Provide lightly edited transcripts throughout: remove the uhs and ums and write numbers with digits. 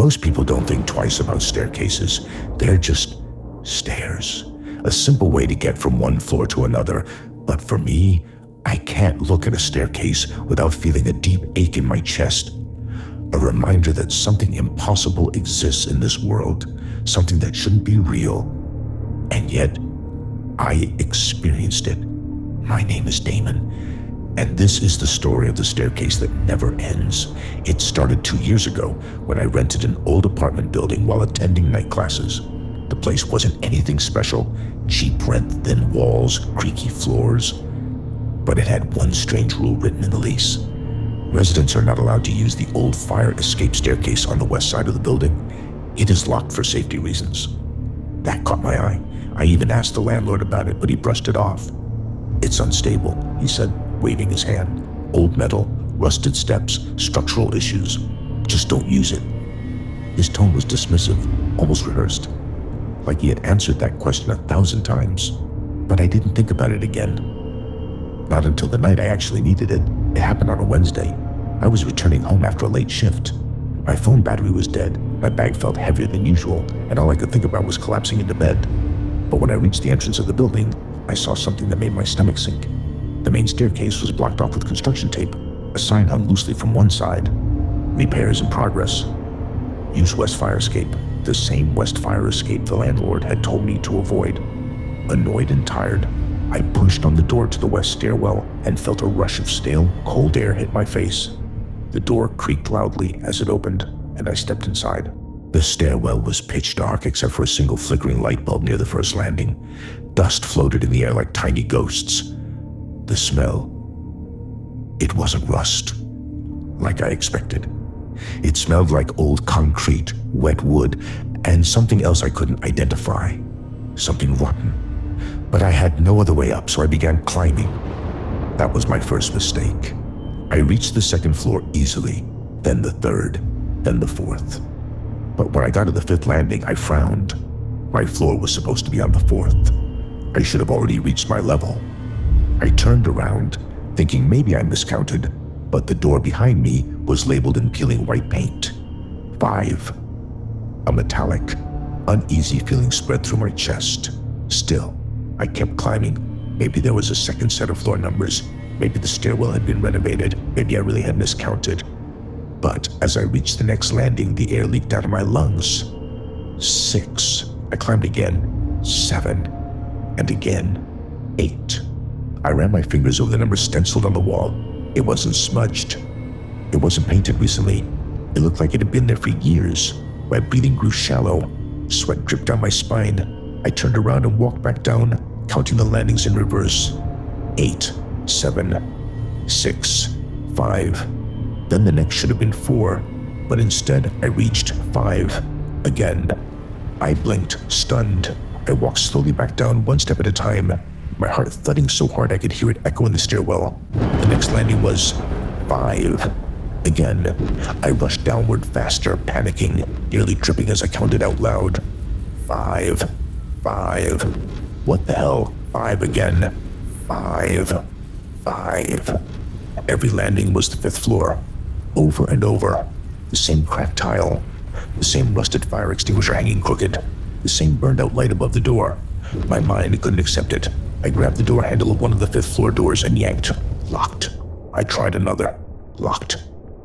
Most people don't think twice about staircases. They're just stairs. A simple way to get from one floor to another. But for me, I can't look at a staircase without feeling a deep ache in my chest. A reminder that something impossible exists in this world, something that shouldn't be real. And yet, I experienced it. My name is Damon, and this is the story of the staircase that never ends. It started 2 years ago when I rented an old apartment building while attending night classes. The place wasn't anything special, cheap rent, thin walls, creaky floors. But it had one strange rule written in the lease. Residents are not allowed to use the old fire escape staircase on the west side of the building. It is locked for safety reasons. That caught my eye. I even asked the landlord about it, but he brushed it off. It's unstable, he said, waving his hand. Old metal, rusted steps, structural issues. Just don't use it. His tone was dismissive, almost rehearsed, like he had answered that question 1,000 times. But I didn't think about it again. Not until the night I actually needed it. It happened on a Wednesday. I was returning home after a late shift. My phone battery was dead, my bag felt heavier than usual, and all I could think about was collapsing into bed. But when I reached the entrance of the building, I saw something that made my stomach sink. The main staircase was blocked off with construction tape. A sign hung loosely from one side. Repairs in progress. Use West Fire Escape. The same West Fire Escape the landlord had told me to avoid. Annoyed and tired, I pushed on the door to the west stairwell and felt a rush of stale, cold air hit my face. The door creaked loudly as it opened, and I stepped inside. The stairwell was pitch dark except for a single flickering light bulb near the first landing. Dust floated in the air like tiny ghosts. The smell. It wasn't rust, like I expected. It smelled like old concrete, wet wood, and something else I couldn't identify. Something rotten. But I had no other way up, so I began climbing. That was my first mistake. I reached the second floor easily, then the third, then the fourth. But when I got to the fifth landing, I frowned. My floor was supposed to be on the fourth. I should have already reached my level. I turned around, thinking maybe I miscounted, but the door behind me was labeled in peeling white paint. 5. A metallic, uneasy feeling spread through my chest. Still, I kept climbing. Maybe there was a second set of floor numbers. Maybe the stairwell had been renovated. Maybe I really had miscounted. But as I reached the next landing, the air leaked out of my lungs. 6. I climbed again. 7. And again. 8. I ran my fingers over the numbers stenciled on the wall. It wasn't smudged. It wasn't painted recently. It looked like it had been there for years. My breathing grew shallow. Sweat dripped down my spine. I turned around and walked back down, counting the landings in reverse. 8, 7, 6, 5. Then the next should have been 4, but instead I reached 5 again. I blinked, stunned. I walked slowly back down, one step at a time, my heart thudding so hard I could hear it echo in the stairwell. The next landing was 5. Again, I rushed downward faster, panicking, nearly tripping as I counted out loud. 5. 5. What the hell? 5 again. 5. 5. Every landing was the 5th floor. Over and over. The same cracked tile. The same rusted fire extinguisher hanging crooked. The same burned out light above the door. My mind couldn't accept it. I grabbed the door handle of one of the 5th floor doors and yanked. Locked. I tried another. Locked.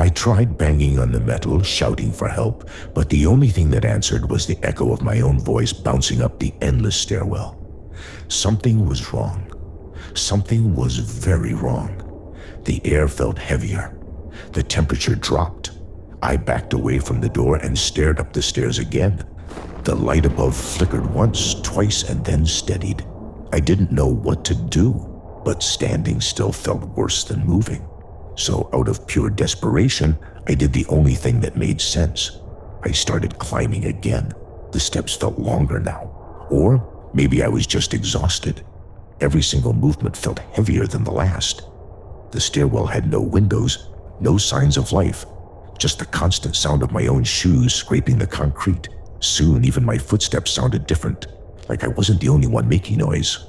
I tried banging on the metal, shouting for help, but the only thing that answered was the echo of my own voice bouncing up the endless stairwell. Something was wrong. Something was very wrong. The air felt heavier. The temperature dropped. I backed away from the door and stared up the stairs again. The light above flickered once, twice, and then steadied. I didn't know what to do, but standing still felt worse than moving. So out of pure desperation, I did the only thing that made sense. I started climbing again. The steps felt longer now. Or maybe I was just exhausted. Every single movement felt heavier than the last. The stairwell had no windows, no signs of life, just the constant sound of my own shoes scraping the concrete. Soon even my footsteps sounded different, like I wasn't the only one making noise.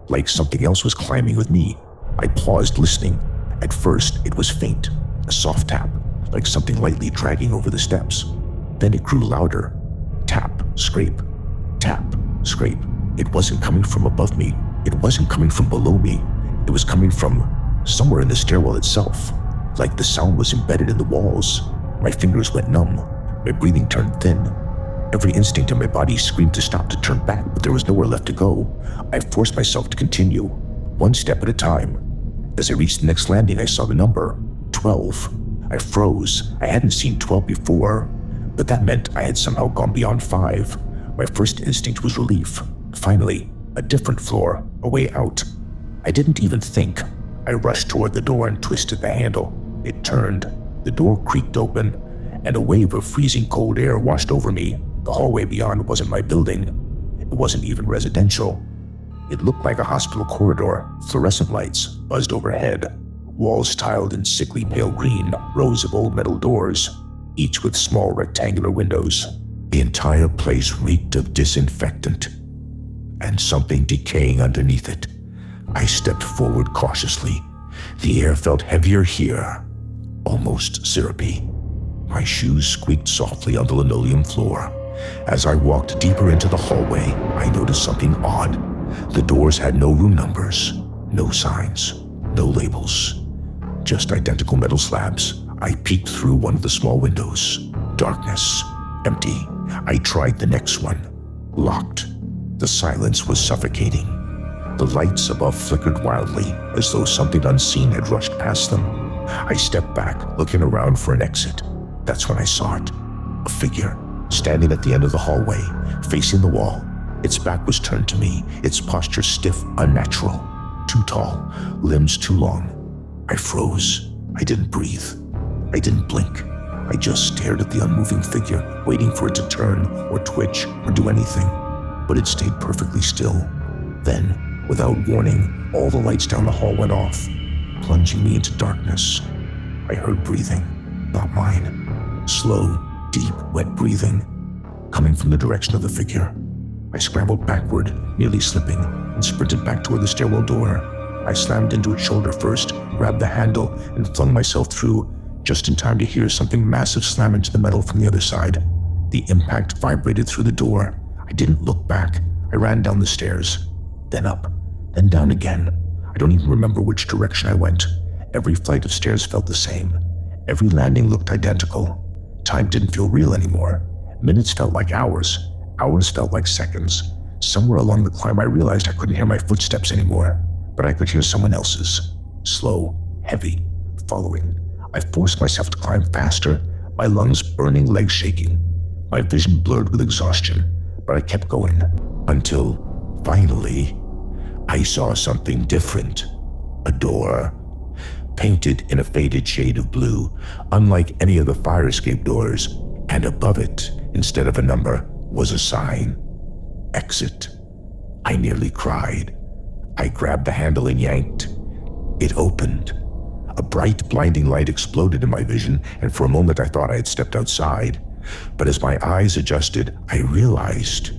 Like something else was climbing with me. I paused, listening. At first, it was faint, a soft tap, like something lightly dragging over the steps. Then it grew louder. Tap, scrape, tap, scrape. It wasn't coming from above me. It wasn't coming from below me. It was coming from somewhere in the stairwell itself. Like the sound was embedded in the walls. My fingers went numb. My breathing turned thin. Every instinct in my body screamed to stop, to turn back, but there was nowhere left to go. I forced myself to continue, one step at a time. As I reached the next landing, I saw the number, 12. I froze. I hadn't seen 12 before, but that meant I had somehow gone beyond 5. My first instinct was relief. Finally, a different floor, a way out. I didn't even think. I rushed toward the door and twisted the handle. It turned. The door creaked open, and a wave of freezing cold air washed over me. The hallway beyond wasn't my building. It wasn't even residential. It looked like a hospital corridor. Fluorescent lights buzzed overhead. Walls tiled in sickly pale green, rows of old metal doors, each with small rectangular windows. The entire place reeked of disinfectant and something decaying underneath it. I stepped forward cautiously. The air felt heavier here, almost syrupy. My shoes squeaked softly on the linoleum floor. As I walked deeper into the hallway, I noticed something odd. The doors had no room numbers, no signs, no labels, just identical metal slabs. I peeked through one of the small windows. Darkness, empty. I tried the next one. Locked. The silence was suffocating. The lights above flickered wildly, as though something unseen had rushed past them. I stepped back, looking around for an exit. That's when I saw it. A figure, standing at the end of the hallway, facing the wall. Its back was turned to me, its posture stiff, unnatural. Too tall, limbs too long. I froze. I didn't breathe. I didn't blink. I just stared at the unmoving figure, waiting for it to turn or twitch or do anything. But it stayed perfectly still. Then, without warning, all the lights down the hall went off, plunging me into darkness. I heard breathing, not mine. Slow, deep, wet breathing, coming from the direction of the figure. I scrambled backward, nearly slipping, and sprinted back toward the stairwell door. I slammed into its shoulder first, grabbed the handle, and flung myself through, just in time to hear something massive slam into the metal from the other side. The impact vibrated through the door. I didn't look back. I ran down the stairs, then up, then down again. I don't even remember which direction I went. Every flight of stairs felt the same. Every landing looked identical. Time didn't feel real anymore. Minutes felt like hours. Hours felt like seconds. Somewhere along the climb, I realized I couldn't hear my footsteps anymore, but I could hear someone else's. Slow, heavy, following. I forced myself to climb faster, my lungs burning, legs shaking. My vision blurred with exhaustion, but I kept going until, finally, I saw something different. A door, painted in a faded shade of blue, unlike any of the fire escape doors, and above it, instead of a number, was a sign. Exit. I nearly cried. I grabbed the handle and yanked. It opened. A bright, blinding light exploded in my vision, and for a moment I thought I had stepped outside. But as my eyes adjusted, I realized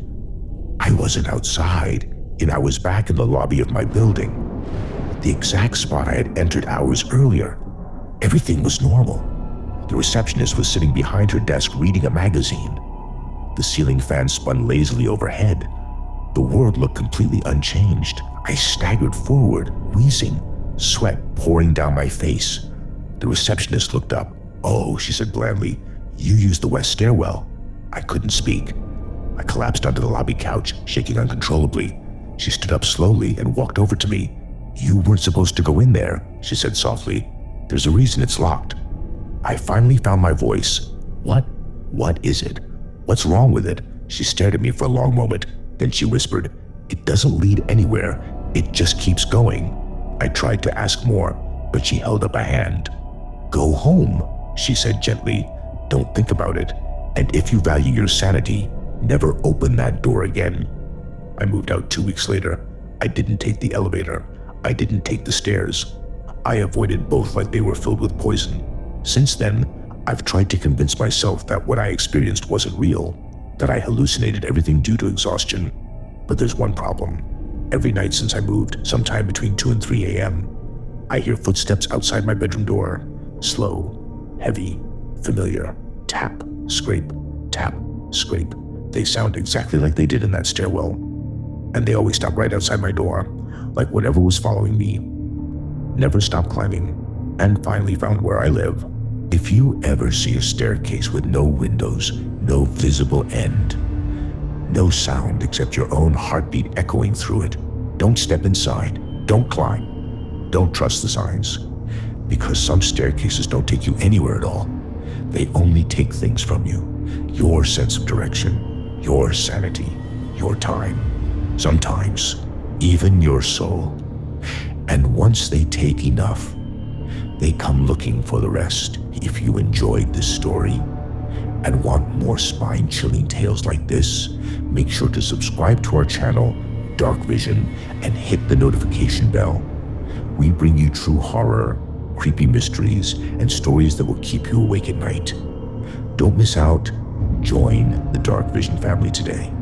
I wasn't outside, and I was back in the lobby of my building. The exact spot I had entered hours earlier. Everything was normal. The receptionist was sitting behind her desk reading a magazine. The ceiling fan spun lazily overhead. The world looked completely unchanged. I staggered forward, wheezing, sweat pouring down my face. The receptionist looked up. "Oh," she said blandly, "you used the west stairwell." I couldn't speak. I collapsed onto the lobby couch, shaking uncontrollably. She stood up slowly and walked over to me. "You weren't supposed to go in there," she said softly. "There's a reason it's locked." I finally found my voice. What is it? What's wrong with it?" She stared at me for a long moment. Then she whispered, "It doesn't lead anywhere. It just keeps going." I tried to ask more, but she held up a hand. "Go home," she said gently. "Don't think about it. And if you value your sanity, never open that door again." I moved out 2 weeks later. I didn't take the elevator. I didn't take the stairs. I avoided both like they were filled with poison. Since then, I've tried to convince myself that what I experienced wasn't real, that I hallucinated everything due to exhaustion. But there's one problem. Every night since I moved, sometime between 2 and 3 a.m., I hear footsteps outside my bedroom door. Slow, heavy, familiar. Tap, scrape, tap, scrape. They sound exactly like they did in that stairwell. And they always stop right outside my door, like whatever was following me. Never stopped climbing, and finally found where I live. If you ever see a staircase with no windows, no visible end, no sound except your own heartbeat echoing through it, don't step inside, don't climb, don't trust the signs. Because some staircases don't take you anywhere at all. They only take things from you. Your sense of direction, your sanity, your time, sometimes even your soul. And once they take enough, they come looking for the rest. If you enjoyed this story and want more spine-chilling tales like this, make sure to subscribe to our channel, Dark Vision, and hit the notification bell. We bring you true horror, creepy mysteries, and stories that will keep you awake at night. Don't miss out. Join the Dark Vision family today.